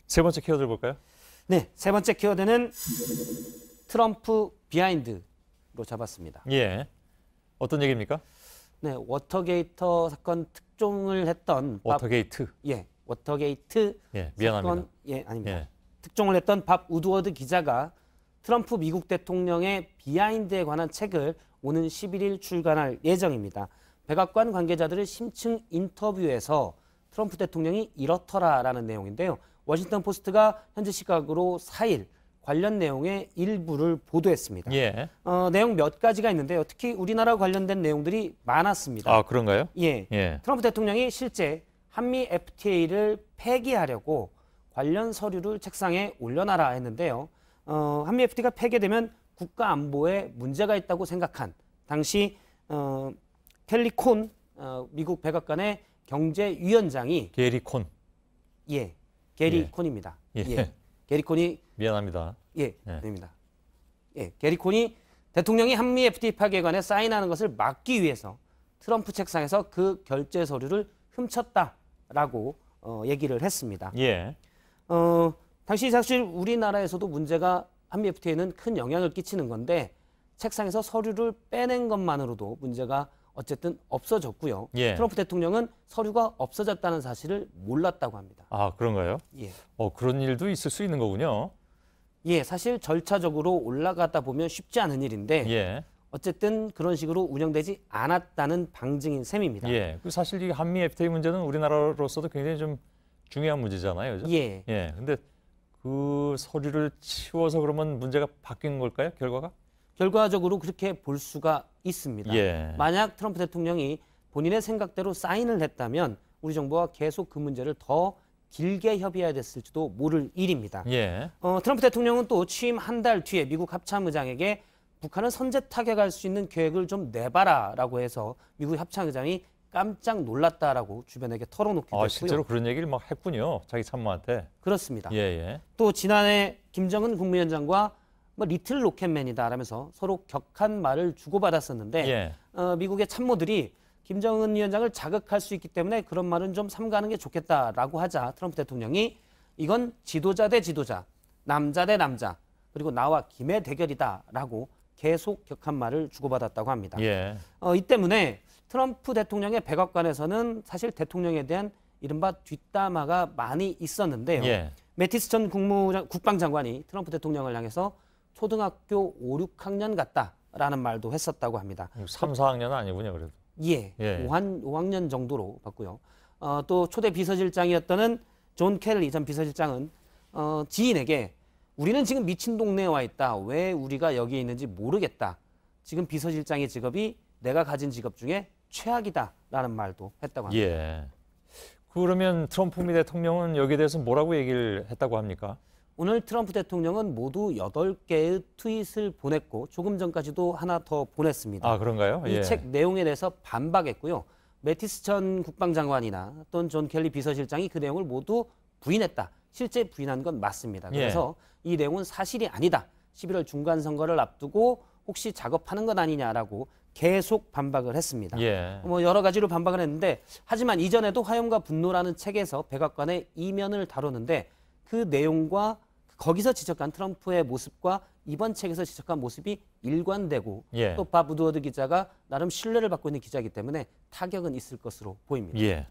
세 번째 키워드 볼까요? 네, 세 번째 키워드는 트럼프 비하인드로 잡았습니다. 예. 어떤 얘기입니까? 네, 워터게이터 사건 특종을 했던 워터게이트. 워터게이트 미안합니다. 사건 아닙니다. 특종을 했던 밥 우드워드 기자가 트럼프 미국 대통령의 비하인드에 관한 책을 오는 11일 출간할 예정입니다. 백악관 관계자들을 심층 인터뷰에서 트럼프 대통령이 이렇더라라는 내용인데요. 워싱턴 포스트가 현지 시각으로 4일 관련 내용의 일부를 보도했습니다. 예. 내용 몇 가지가 있는데요. 특히 우리나라 관련된 내용들이 많았습니다. 아, 그런가요? 예. 트럼프 대통령이 실제 한미 FTA를 폐기하려고 관련 서류를 책상에 올려놔라 했는데요. 한미 FTA가 폐기되면 국가 안보에 문제가 있다고 생각한 당시 켈리 콘 미국 백악관의 경제위원장이 게리 콘. 게리 콘입니다. 게리 콘이 미안합니다. 아닙니다. 게리 콘이 대통령이 한미 FTA 파기에 관해 사인하는 것을 막기 위해서 트럼프 책상에서 그 결제 서류를 훔쳤다라고 얘기를 했습니다. 당시 사실 우리나라에서도 문제가 한미 FTA는 큰 영향을 끼치는 건데 책상에서 서류를 빼낸 것만으로도 문제가 어쨌든 없어졌고요. 트럼프 대통령은 서류가 없어졌다는 사실을 몰랐다고 합니다. 아, 그런가요? 그런 일도 있을 수 있는 거군요. 사실 절차적으로 올라가다 보면 쉽지 않은 일인데 어쨌든 그런 식으로 운영되지 않았다는 방증인 셈입니다. 사실 이 한미 FTA 문제는 우리나라로서도 굉장히 좀 중요한 문제잖아요. 그죠? 근데 그 서류를 치워서 그러면 문제가 바뀐 걸까요? 결과적으로 그렇게 볼 수가 있습니다. 만약 트럼프 대통령이 본인의 생각대로 사인을 했다면 우리 정부와 계속 그 문제를 더 길게 협의해야 됐을지도 모를 일입니다. 트럼프 대통령은 또 취임 한 달 뒤에 미국 합참의장에게 북한을 선제 타격할 수 있는 계획을 좀 내봐라라고 해서 미국 합참의장이 깜짝 놀랐다라고 주변에게 털어놓기도 했고요. 실제로 그런 얘기를 막 했군요. 자기 참모한테. 그렇습니다. 또 지난해 김정은 국무위원장과 리틀 로켓맨이다라면서 서로 격한 말을 주고받았었는데 미국의 참모들이 김정은 위원장을 자극할 수 있기 때문에 그런 말은 좀 삼가는 게 좋겠다라고 하자 트럼프 대통령이 이건 지도자 대 지도자, 남자 대 남자, 그리고 나와 김의 대결이다라고 계속 격한 말을 주고받았다고 합니다. 이 때문에 트럼프 대통령의 백악관에서는 사실 대통령에 대한 이른바 뒷담화가 많이 있었는데요. 매티스 전 국방장관이 트럼프 대통령을 향해서 초등학교 5, 6학년 같다라는 말도 했었다고 합니다. 3, 4학년은 아니군요, 그래도. 5학년 정도로 봤고요. 또 초대 비서실장이었던 존 켈리 전 비서실장은 지인에게 우리는 지금 미친 동네에 와 있다. 왜 우리가 여기에 있는지 모르겠다. 지금 비서실장의 직업이 내가 가진 직업 중에 최악이다라는 말도 했다고 합니다. 그러면 트럼프 미 대통령은 여기에 대해서 뭐라고 얘기를 했다고 합니까? 오늘 트럼프 대통령은 모두 8개의 트윗을 보냈고 조금 전까지도 하나 더 보냈습니다. 아, 그런가요? 이 책 내용에 대해서 반박했고요. 매티스 전 국방장관이나 또는 존 켈리 비서실장이 그 내용을 모두 부인했다. 실제 부인한 건 맞습니다. 그래서 이 내용은 사실이 아니다. 11월 중간선거를 앞두고 혹시 작업하는 것 아니냐라고 계속 반박을 했습니다. 여러 가지로 반박을 했는데 하지만 이전에도 화염과 분노라는 책에서 백악관의 이면을 다루는데 그 내용과 거기서 지적한 트럼프의 모습과 이번 책에서 지적한 모습이 일관되고 또 밥 우드워드 기자가 나름 신뢰를 받고 있는 기자이기 때문에 타격은 있을 것으로 보입니다.